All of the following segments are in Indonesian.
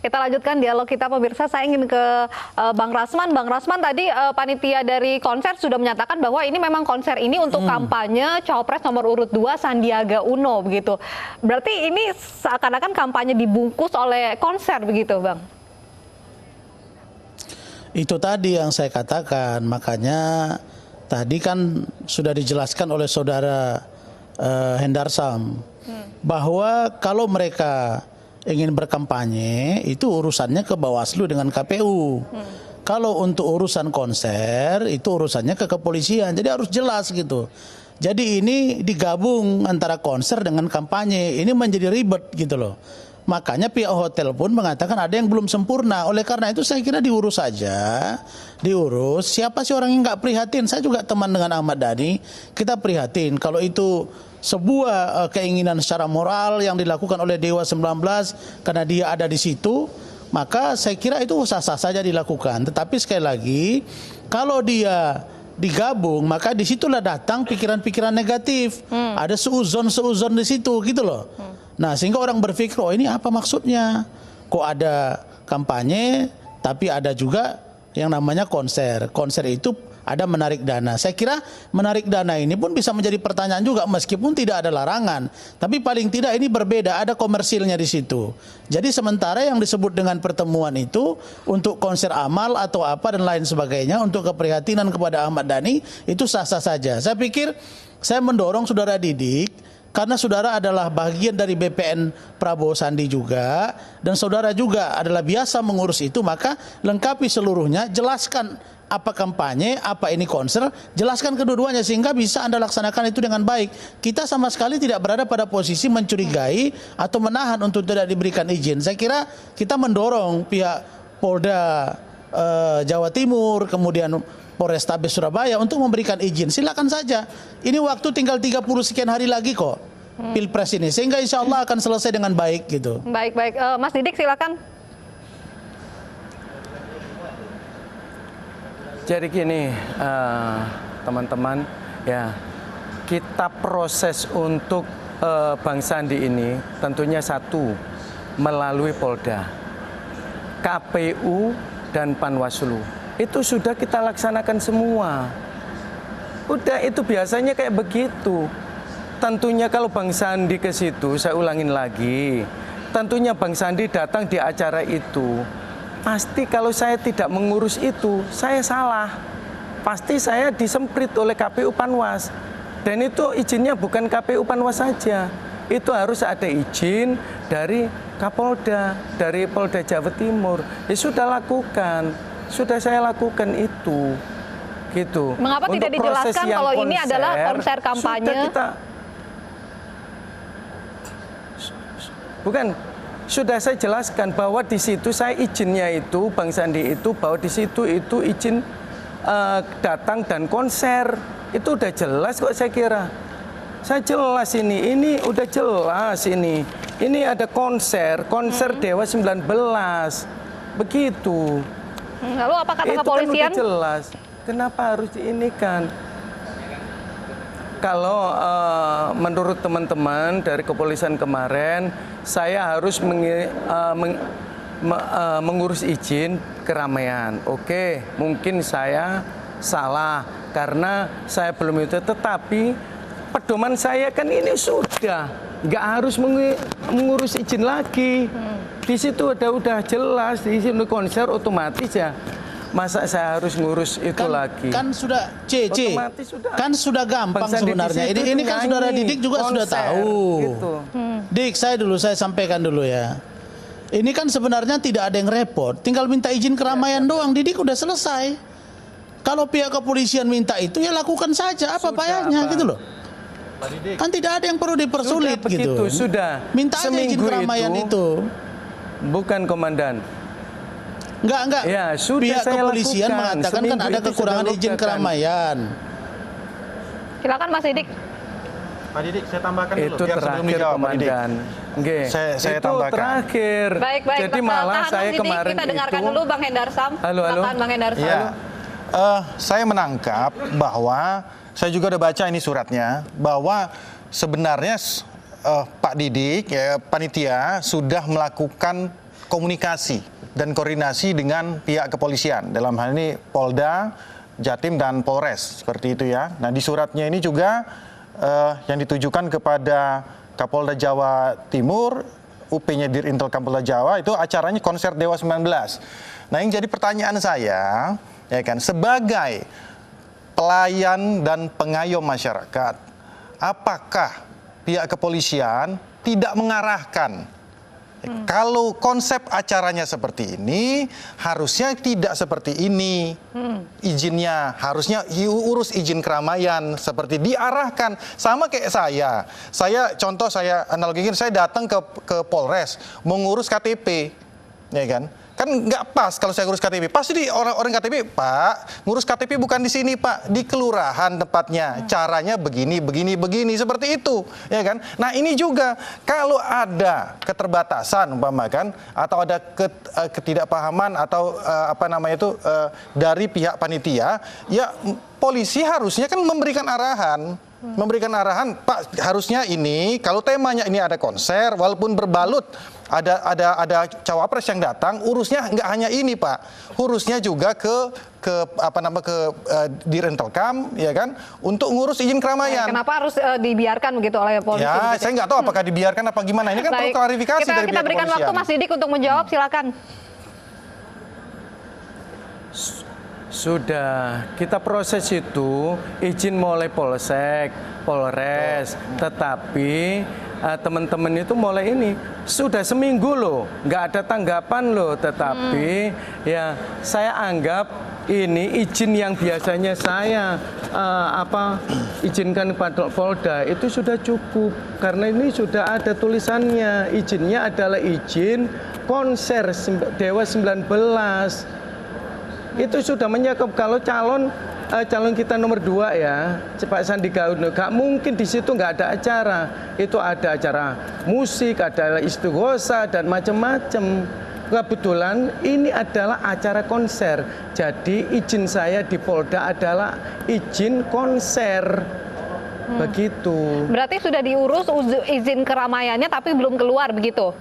Kita lanjutkan dialog kita pemirsa. Saya ingin ke Bang Rasman. Bang Rasman, tadi panitia dari konser sudah menyatakan bahwa ini memang konser ini untuk kampanye Cawapres nomor urut 2 Sandiaga Uno begitu. Berarti ini seakan-akan kampanye dibungkus oleh konser begitu, Bang? Itu tadi yang saya katakan, makanya tadi kan sudah dijelaskan oleh saudara Hendarsam bahwa kalau mereka ingin berkampanye itu urusannya ke Bawaslu dengan KPU. Kalau untuk urusan konser itu urusannya ke kepolisian. Jadi harus jelas gitu. Jadi ini digabung antara konser dengan kampanye. Ini menjadi ribet gitu loh. Makanya pihak hotel pun mengatakan ada yang belum sempurna. Oleh karena itu saya kira diurus saja. Diurus. Siapa sih orang yang nggak prihatin? Saya juga teman dengan Ahmad Dhani. Kita prihatin. Kalau itu sebuah keinginan secara moral yang dilakukan oleh Dewa 19 karena dia ada di situ, maka saya kira itu sah-sah saja dilakukan. Tetapi sekali lagi, kalau dia digabung, maka disitulah datang pikiran-pikiran negatif. Ada seuzon di situ gitu loh. Nah, sehingga orang berpikir, oh ini apa maksudnya? Kok ada kampanye, tapi ada juga yang namanya konser. Konser itu ada menarik dana. Saya kira menarik dana ini pun bisa menjadi pertanyaan juga meskipun tidak ada larangan. Tapi paling tidak ini berbeda, ada komersilnya di situ. Jadi sementara yang disebut dengan pertemuan itu untuk konser amal atau apa dan lain sebagainya, untuk keprihatinan kepada Ahmad Dhani itu sah-sah saja. Saya pikir saya mendorong saudara Didik, karena saudara adalah bagian dari BPN Prabowo Sandi juga, dan saudara juga adalah biasa mengurus itu, maka lengkapi seluruhnya, jelaskan apa kampanye, apa ini konser, jelaskan kedua-duanya sehingga bisa Anda laksanakan itu dengan baik. Kita sama sekali tidak berada pada posisi mencurigai atau menahan untuk tidak diberikan izin. Saya kira kita mendorong pihak Polda Jawa Timur, kemudian Polrestabes Surabaya untuk memberikan izin. Silakan saja. Ini waktu tinggal 30 sekian hari lagi kok Pilpres ini, sehingga insya Allah akan selesai dengan baik gitu. Baik. Mas Didik silakan. Jadi gini, teman-teman, ya kita proses untuk Bang Sandi ini tentunya satu melalui Polda, KPU dan Panwaslu. Itu sudah kita laksanakan semua. Udah, itu biasanya kayak begitu. Tentunya kalau Bang Sandi ke situ, saya ulangin lagi, tentunya Bang Sandi datang di acara itu. Pasti kalau saya tidak mengurus itu, saya salah. Pasti saya disemprit oleh KPU Panwas. Dan itu izinnya bukan KPU Panwas saja. Itu harus ada izin dari Kapolda, dari Polda Jawa Timur. Ya sudah lakukan. Sudah saya lakukan itu. Gitu. Mengapa untuk tidak dijelaskan kalau konser, ini adalah konser kampanye? Sudah kita, bukan. Sudah saya jelaskan bahwa di situ saya izinnya itu Bang Sandi itu bahwa di situ itu izin datang dan konser. Itu udah jelas kok saya kira. Saya jelas ini udah jelas ini. Ini ada konser Dewa 19. Begitu. Lalu apa kata itu kepolisian? Kan udah jelas. Kenapa harus diinikan? Kalau menurut teman-teman dari kepolisian kemarin, saya harus mengurus izin keramaian. Oke, mungkin saya salah karena saya belum itu. Tetapi pedoman saya kan ini sudah nggak harus mengurus izin lagi. Di situ udah jelas di sini konser otomatis ya. Masa saya harus ngurus itu lagi? Kan sudah kan sudah gampang sebenarnya. Ini kan saudara Didik juga konser, sudah tahu. Gitu. Dik, saya sampaikan dulu ya. Ini kan sebenarnya tidak ada yang repot. Tinggal minta izin keramaian doang. Didik udah selesai. Kalau pihak kepolisian minta itu ya lakukan saja. Apa payahnya gitu loh. Kan tidak ada yang perlu dipersulit sudah begitu, gitu. Sudah. Minta aja izin keramaian itu. Bukan komandan. Enggak. Ya, pihak kepolisian mengatakan kan ada kekurangan izin keramaian. Silakan Mas Didik. Pak Didik, saya tambahkan dulu. Itu terakhir komandan. Saya tambahkan. Itu terakhir. Baik. Jadi malah saya Didik, kemarin kita dengarkan itu, dulu Bang Hendarsam. Halo. Silakan Bang Hendarsam. Ya. Saya menangkap bahwa saya juga udah baca ini suratnya bahwa sebenarnya Pak Didik ya panitia sudah melakukan komunikasi dan koordinasi dengan pihak kepolisian. Dalam hal ini Polda, Jatim, dan Polres, seperti itu ya. Nah, di suratnya ini juga yang ditujukan kepada Kapolda Jawa Timur, UP-nya Dirintelkam Polda Jawa, itu acaranya konser Dewa 19. Nah, yang jadi pertanyaan saya, ya kan, sebagai pelayan dan pengayom masyarakat, apakah pihak kepolisian tidak mengarahkan kalau konsep acaranya seperti ini, harusnya tidak seperti ini izinnya, harusnya urus izin keramaian seperti diarahkan. Sama kayak contoh saya analogikan, saya datang ke Polres mau ngurus KTP, ya kan nggak pas kalau saya ngurus KTP. Pasti di orang KTP, Pak, ngurus KTP bukan di sini, Pak, di kelurahan tempatnya. Caranya begini, seperti itu, ya kan? Nah, ini juga kalau ada keterbatasan umpama kan, atau ada ketidakpahaman atau dari pihak panitia, ya polisi harusnya kan memberikan arahan. Pak, harusnya ini kalau temanya ini ada konser, walaupun berbalut ada cawapres yang datang, urusnya nggak hanya ini, Pak, urusnya juga ke Direntelkam, ya kan, untuk ngurus izin keramaian. Kenapa harus dibiarkan begitu oleh polisi? Ya, saya nggak tahu apakah dibiarkan apa gimana. Ini kan perlu klarifikasi dari pihak kita berikan kepolisian. waktu Mas Didik untuk menjawab, silakan. Sudah, kita proses itu izin mulai Polsek, Polres, tetapi teman-teman itu mulai ini sudah seminggu loh, nggak ada tanggapan loh, tetapi ya saya anggap ini izin yang biasanya saya izinkan kepada Polda itu sudah cukup, karena ini sudah ada tulisannya, izinnya adalah izin konser Dewa 19. Itu sudah menyangkut kalau calon kita nomor 2 ya, Pak Sandiaga Uno, gak mungkin di situ nggak ada acara. Itu ada acara musik, ada istighosa dan macam-macam. Kebetulan ini adalah acara konser. Jadi izin saya di Polda adalah izin konser. Begitu. Berarti sudah diurus izin keramaiannya tapi belum keluar begitu?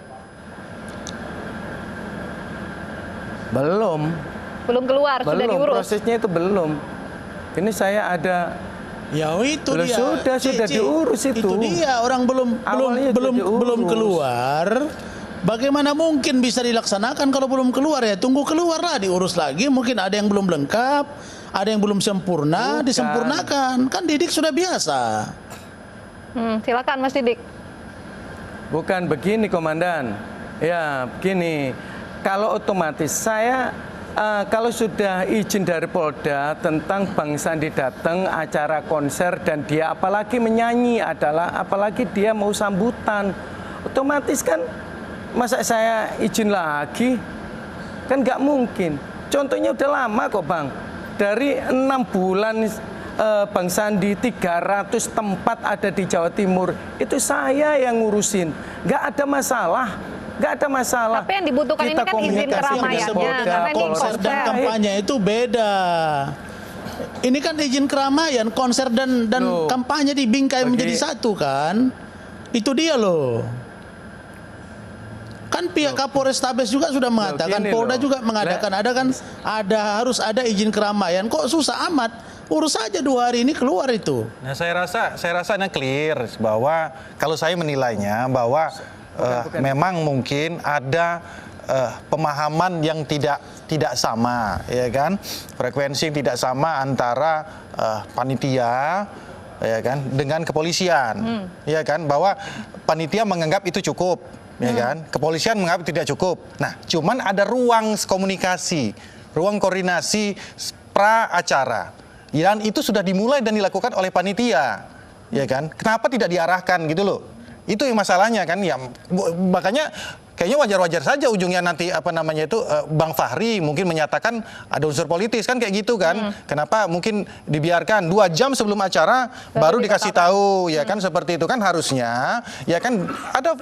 Belum keluar, sudah diurus. Prosesnya itu belum. Ini saya ada. Ya itu Loh, dia. sudah diurus itu. Itu dia, orang belum keluar. Bagaimana mungkin bisa dilaksanakan kalau belum keluar? Ya tunggu keluarlah, diurus lagi. Mungkin ada yang belum lengkap, ada yang belum sempurna, disempurnakan. Kan Didik sudah biasa. Silakan Mas Didik. Bukan begini, Komandan. Ya begini. Kalau otomatis saya kalau sudah izin dari Polda tentang Bang Sandi datang acara konser dan dia apalagi menyanyi apalagi dia mau sambutan, otomatis kan masa saya izin lagi, kan nggak mungkin. Contohnya udah lama kok, Bang, dari 6 bulan Bang Sandi 300 tempat ada di Jawa Timur, itu saya yang ngurusin, nggak ada masalah. Tapi yang dibutuhkan ini kan izin keramaiannya, karena ini konser dan kampanye itu beda. Ini kan izin keramaian, konser dan kampanye dibingkai menjadi satu kan? Itu dia loh. Kan pihak Kapolrestabes juga sudah mengatakan, Polda juga mengadakan, harus ada izin keramaian. Kok susah amat? Urus saja 2 hari ini keluar itu. Nah, saya rasa ini clear bahwa kalau saya menilainya bahwa memang mungkin ada pemahaman yang tidak sama, ya kan, frekuensi yang tidak sama antara panitia, ya kan, dengan kepolisian, ya kan, bahwa panitia menganggap itu cukup, ya kan, kepolisian menganggap tidak cukup. Nah, cuman ada ruang komunikasi, ruang koordinasi pra acara, dan itu sudah dimulai dan dilakukan oleh panitia, ya kan. Kenapa tidak diarahkan gitu loh? Itu yang masalahnya kan, ya makanya kayaknya wajar-wajar saja ujungnya nanti Bang Fahri mungkin menyatakan ada unsur politis kan, kayak gitu kan. Kenapa mungkin dibiarkan 2 jam sebelum acara baru dikasih tahu, ya kan, seperti itu kan. Harusnya ya kan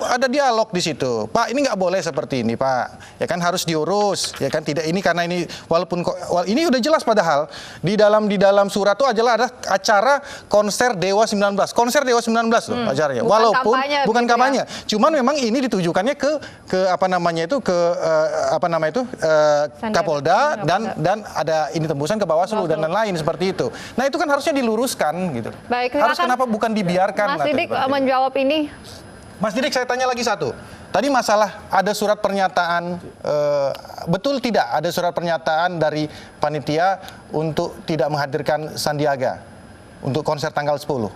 ada dialog di situ. Pak, ini nggak boleh seperti ini, Pak. Ya kan, harus diurus, ya kan, tidak ini karena ini walaupun ini udah jelas, padahal di dalam surat itu ada acara konser Dewa 19. Konser Dewa 19 loh acaranya. Walaupun bukan kampanye. Cuman memang ini ditujukannya ke Kapolda dan ada ini tembusan ke Bawaslu dan lain-lain seperti itu. Nah itu kan harusnya diluruskan gitu. Baik, harus kenapa bukan dibiarkan? Mas Didik menjawab ini. Mas Didik, saya tanya lagi satu. Tadi masalah ada surat pernyataan, betul tidak ada surat pernyataan dari panitia untuk tidak menghadirkan Sandiaga untuk konser tanggal 10?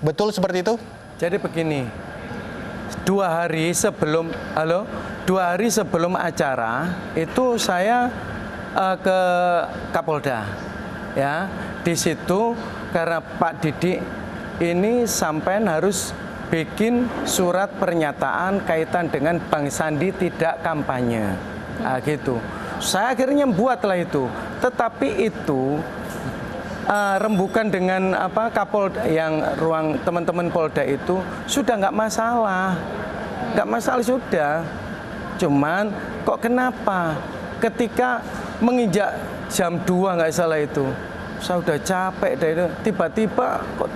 Betul seperti itu? Jadi begini, 2 hari sebelum acara itu saya ke Kapolda, ya. Di situ karena Pak Didik ini sampai harus bikin surat pernyataan kaitan dengan Bang Sandi tidak kampanye, gitu. Saya akhirnya buatlah itu, tetapi itu rembukan dengan Kapolda yang ruang teman-teman Polda itu sudah nggak masalah sudah. Cuman kok kenapa ketika menginjak jam 2 nggak salah itu, saya udah capek deh itu, tiba-tiba kok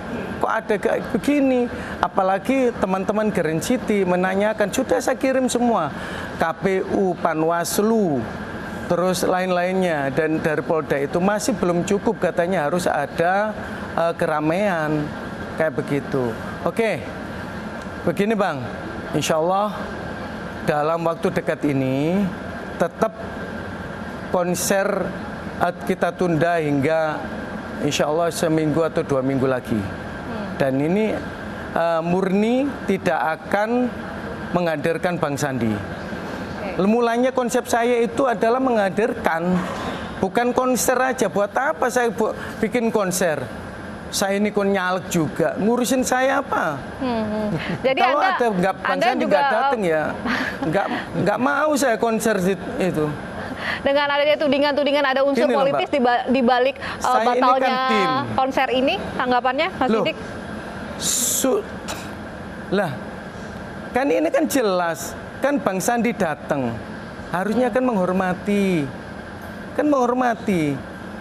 ada kayak begini. Apalagi teman-teman Grand City menanyakan, sudah saya kirim semua, KPU, Panwaslu, terus lain-lainnya, dan dari Polda itu masih belum cukup, katanya harus ada keramaian kayak begitu. Oke, begini Bang, insya Allah dalam waktu dekat ini tetap konser kita tunda hingga insya Allah seminggu atau 2 minggu lagi. Dan ini murni tidak akan menghadirkan Bang Sandi. Mulanya konsep saya itu adalah menghadirkan, bukan konser aja. Buat apa saya bikin konser? Saya ini kon nyalek juga, ngurusin saya apa? Jadi kalau Anda, ada Bang Sandi nggak datang ya, nggak mau saya konser itu. Dengan adanya tudingan-tudingan ada unsur Gini loh, politis di balik Saya ini batalnya kan tim. konser ini, tanggapannya Mas Loh, Didik? Lah, kan ini kan jelas, kan Bang Sandi datang, harusnya kan menghormati,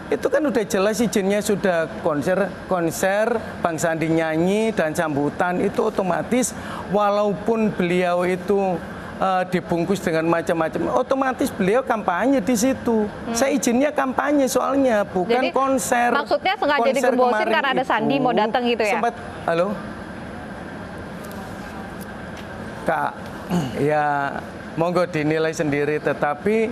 itu kan udah jelas izinnya sudah konser Bang Sandi nyanyi dan sambutan itu otomatis walaupun beliau itu dibungkus dengan macam-macam, otomatis beliau kampanye di situ. Saya izinnya kampanye soalnya, bukan Jadi, konser. maksudnya sengaja digembosin karena ada Sandi mau datang gitu ya? Halo? Kak, ya monggo dinilai sendiri, tetapi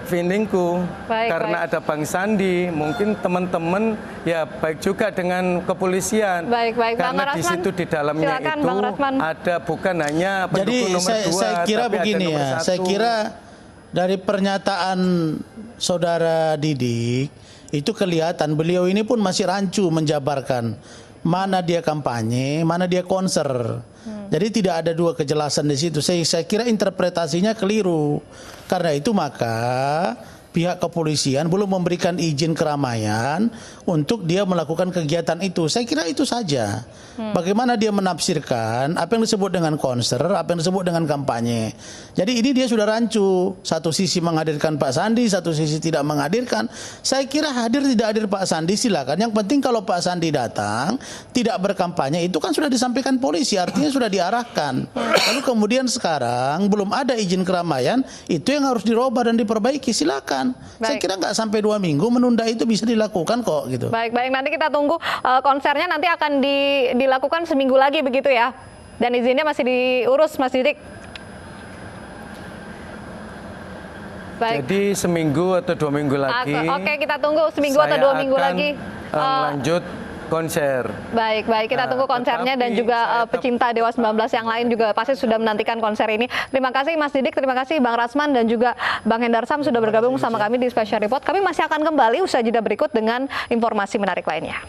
feelingku karena ada Bang Sandi, mungkin teman-teman ya baik juga dengan kepolisian. Baik, karena di situ di dalamnya silakan, itu ada bukan hanya pendukung nomor 2, saya kira tapi begini ada nomor ya, 1. saya kira dari pernyataan saudara Didik itu kelihatan beliau ini pun masih rancu menjabarkan mana dia kampanye, mana dia konser. Jadi tidak ada dua kejelasan di situ. Saya kira interpretasinya keliru. Karena itu maka pihak kepolisian belum memberikan izin keramaian untuk dia melakukan kegiatan itu. Saya kira itu saja. Bagaimana dia menafsirkan apa yang disebut dengan konser, apa yang disebut dengan kampanye. Jadi ini dia sudah rancu. Satu sisi menghadirkan Pak Sandi, satu sisi tidak menghadirkan. Saya kira hadir tidak hadir Pak Sandi silakan. Yang penting kalau Pak Sandi datang tidak berkampanye itu kan sudah disampaikan polisi, artinya sudah diarahkan. Lalu kemudian sekarang belum ada izin keramaian, itu yang harus dirubah dan diperbaiki, silakan. Saya kira nggak sampai 2 minggu menunda itu bisa dilakukan kok gitu. Baik, nanti kita tunggu konsernya nanti akan dilakukan seminggu lagi begitu ya. Dan izinnya masih diurus Mas Didik. Baik. Jadi seminggu atau 2 minggu lagi. Oke, kita tunggu seminggu atau 2 minggu lagi. Lanjut konser. Baik, kita tunggu konsernya dan juga pecinta Dewa 19 yang lain juga pasti sudah menantikan konser ini. Terima kasih Mas Didik, terima kasih Bang Rasman dan juga Bang Hendarsam sudah bergabung sama kami di Special Report. Kami masih akan kembali usai jeda berikut dengan informasi menarik lainnya.